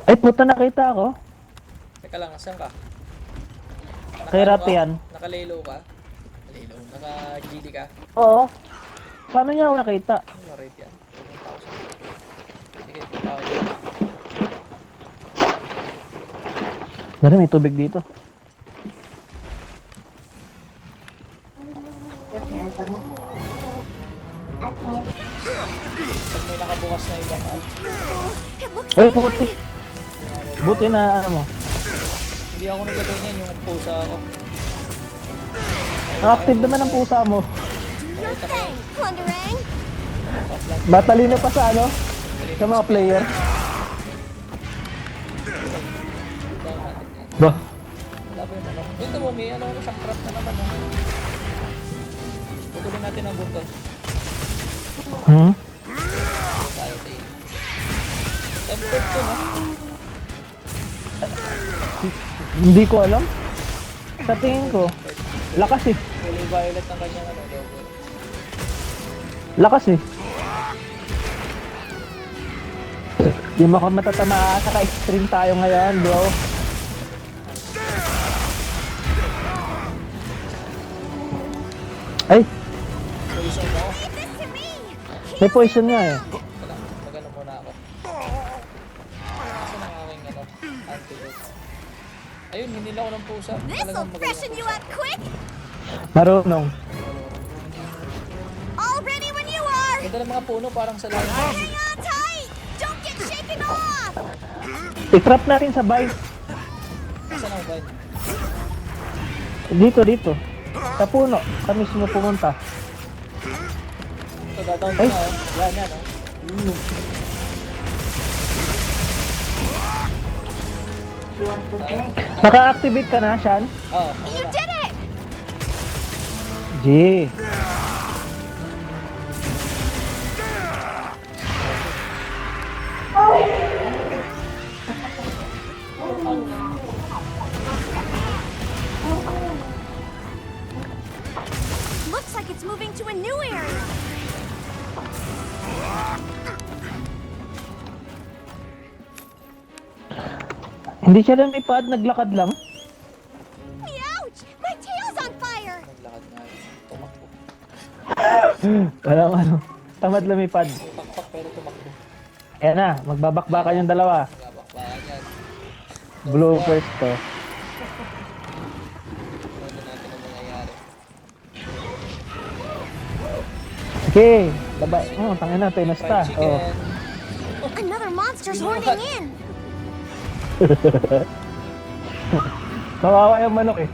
Ay, puta, nakita ako. Teka lang, asan ka? Kay Rapi yan. Naka-laylow ka? Laylow. Naka-GD ka? Oo. Paano niya ako nakita? Ano rate yan? 1,000. Sige, tawag yan. Dari, may tubig dito. Pag may nakabukas na ibang Ay, puti. Buti na, ano mo. hindi ako nagkaganyan yung pusa ako. Active naman ang pusa mo. Your thing, Plunderang! Batalino pa sa ano? Sa mga player. Bah. Wala ba yung ano? Dito mo, may ano siyang trap na naman. Putulin natin ang buntot. Hmm? Tayo tayo. Tempered to, no? Hindi ko alam. Sa tingin ko, lakas eh. Fully violet ng kanyang ano, logo. Lakas eh. Di mo ako matatama, saka extreme tayo ngayon, bro. Ay, Poison mo. Leave this to me! may poison nga eh. Wala, magano muna ako. Saan ang aking ano, antidote? Ayun, hinila ko ng pusa. This'll Talagang freshen you up quick! Marunong. All ready when you are! Ganda ng mga puno, parang sa lahat. Hang on tight! Don't get shaken off! I-trap natin sa bike. Saan ang vine? Dito, dito. Sa puno. Kami mismo pumunta. Ito, down Ay. na, oh. Yan, yan, oh. Naka-activate ka na, Shan? Oo, You wala. did it! G. Looks like it's moving to a new area. Hindi siya lumipad, naglakad lang. Ouch! My tail's on fire! Naglakad nga yun. Tumakbo. Walang ano. Tamad lumipad. Pakpak pero tumakbo. Ayan na, magbabakbakan yung dalawa. Nagabakbakan yan. Bloopers to. Ano natin ang nangyayari. Okay, labay. Oh, tangin na, pinasta. Fried chicken. Oh. Another monster's horning in! Kawawa yung manok eh.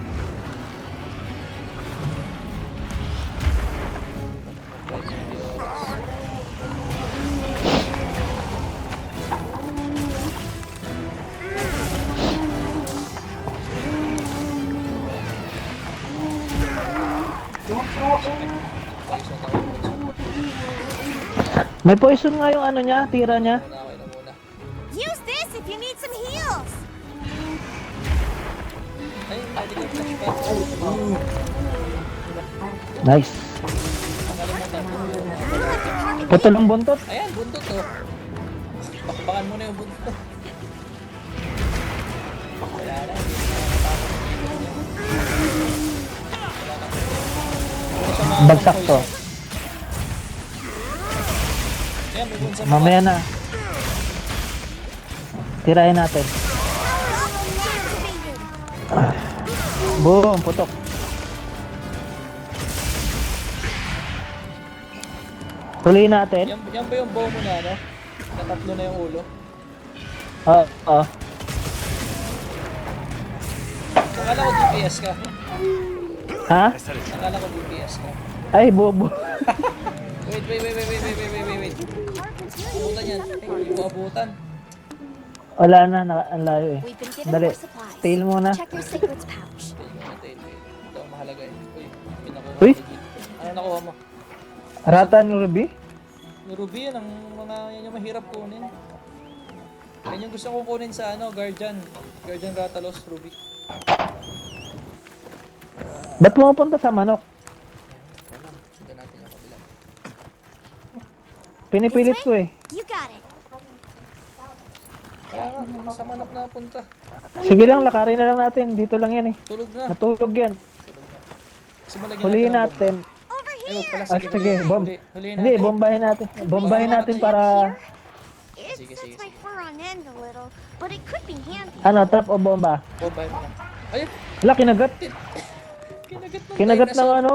Poison ako. May poison nga yung ano niya, tira niya. Muna ako, ina muna. Use this if you need some heals! Ayun, medical flashback. Nice. Nakalimutan ko. Putol ang buntot. Ayan, buntot oh. Bakbakan mo na yung buntot. Wala na, hindi na nakatapos. Wala na. Ano sa mga Bagsak to. poison? Ayan, may bunsa Mamaya na. Tirahin natin. Boom, putok. Tuloy natin. Yan ba yung bow mo na, ano? Na tatlo na yung ulo? Oo. Nakala ko DPS ka. Ha? Nakala ko DPS ka. Ay, bobo. Wait. Abutan yan. Hindi ko abutan. Wala na, ang layo eh. We've been given Dali. more supplies. Tail muna. Check your secrets pouch. Tail muna, tail. Ito ang mahalaga eh. Uy, may nakuha Uy. ko legit. Ano nakuha mo? Ratan Ruby? Yung Ruby yan, ang mga yan yung mahirap kunin. Yan yung gusto kong kunin sa ano, Guardian. Guardian Rathalos Ruby. Ba't pumunta sa manok? Sundan natin yung kabila. Pinipilit ko eh. You got it. Kaya nga, Sa manok na punta. Sige lang, lakarin na lang natin. Dito lang yan eh. Tulog na. Natulog yan. Kasi malagyan Huliin ng bomba. natin. Over Ay, wag here! pala. Ah, Sige, sige, bomb. Huliin Hindi, natin. bombahin natin. Bombahin natin para... It Sige, sets sige, my sige. fur on end a little, but it could be handy. Ano, trap o bomba? Bombahin mo na. Ayun. Wala, kinagat. Kinagat ng Kinagat ng dinosaur. ano.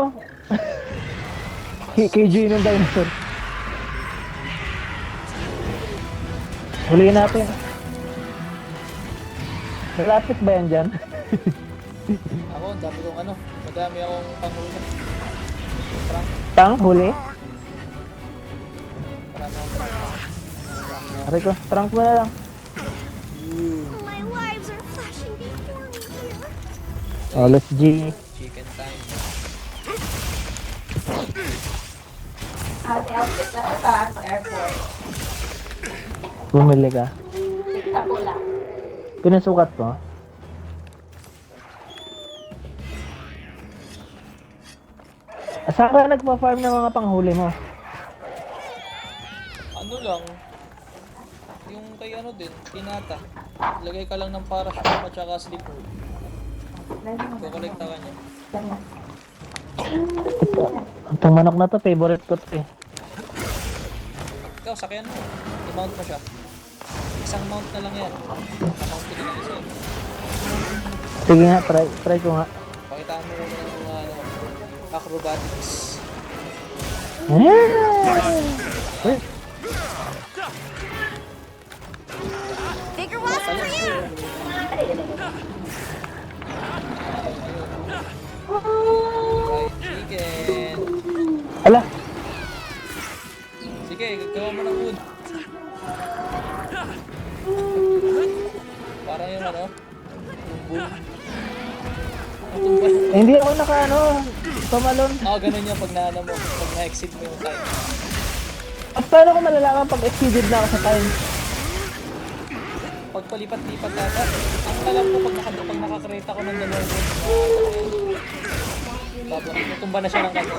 KG ng dinosaur. Huliin natin. Malapit ba yan dyan? Ako, ang dami kong ano. Madami akong panghuli. Prank. Tang, huli. Marami akong prank. Aray ko, trunk mo na lang. My lives are flashing before me here. Oh, let's G. Chicken time. Bumili ka. Pinasukat mo? Saan ka nagpa-farm ng mga panghuli mo? Ano lang. Yung kay ano din, tinata. Lagay ka lang ng parachute at saka slipper. Kukolekta ka niya. Itong manok na to, favorite ko to eh. Ikaw, sakyan mo. I-mount mo siya. Isang mount na lang yan. Na-mount ko din ang isa. Sige nga, try ko nga. Pakita mo muna ng mga ano, acrobatics. Uy, Bigger wasp for you! Fried chicken. ala, Sige, gagawa mo ng wood. Parang yung ano, yung bull. Ang tumbal. hindi ako naka tumalon. Ganun yung pag naano mo, pag na-exceed mo yung time. Paano ko malalaman pag exceeded na ako sa time? Pag palipat-lipat nata, ang alam ko pag nakakreta ko ng dalawang wood, tapos tutumba na siya ng kanya.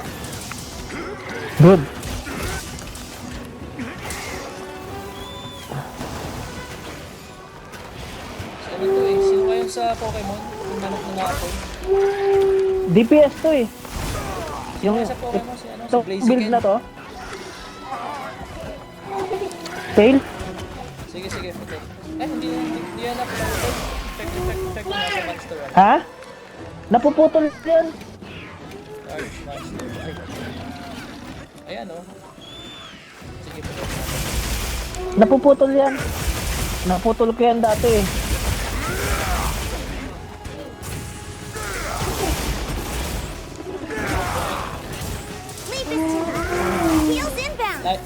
Good. So ano to eh, sino kayo sa Pokemon? Yung manok na napon? DPS to eh. Sino Yung kayo sa Pokemon? Si ano? Si itong build Blaziken? na to. Fail? Sige, sige, ito. Hindi yan uploaded. Check mo nga sa monster. Ha? Napuputol yan. Large monster. Ayan oh. Sige po. Napuputol yan. Naputol ko yan dati eh. Leave it to Heels inbound! Kaya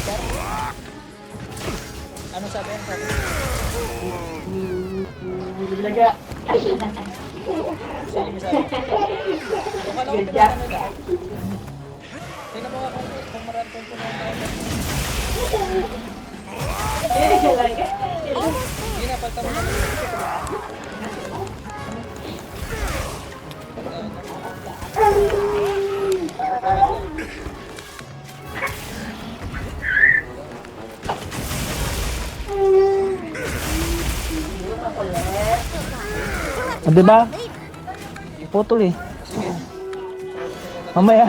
ba? Ano sabi? Ano sabi? Sino yung sabi? Yung kala ko pinapano na. Tingnan mo nga kung marami kong pumunta. Hindi na, palta mo na. O, diba? Putol eh. Sige. Mamaya.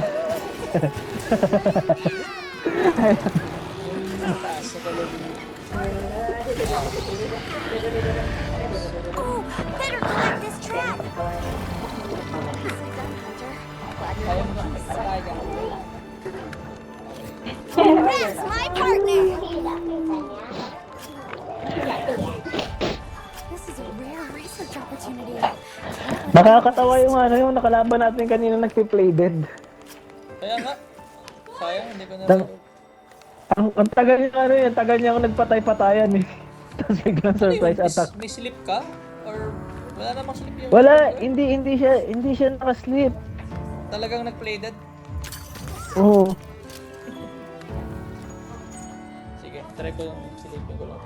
Taas sa kalog. Oh, better collect this trap! Nicely done, Hunter. Glad Kaya mo na. Kaya. That's my partner! This is a rare research opportunity. Nakakatawa yung yung nakalaban natin kanina nagpi-play dead. Kaya nga. Sayang, hindi ko na. Dang- Ang tagal niya ang tagal niya ako nagpatay-patayan eh. Tapos biglang surprise attack. May slip ka? Or wala namang slip yung... Wala, hindi siya naka-sleep. Talagang nag-play dead? Oo. Sige, try ko yung silipin ko lang.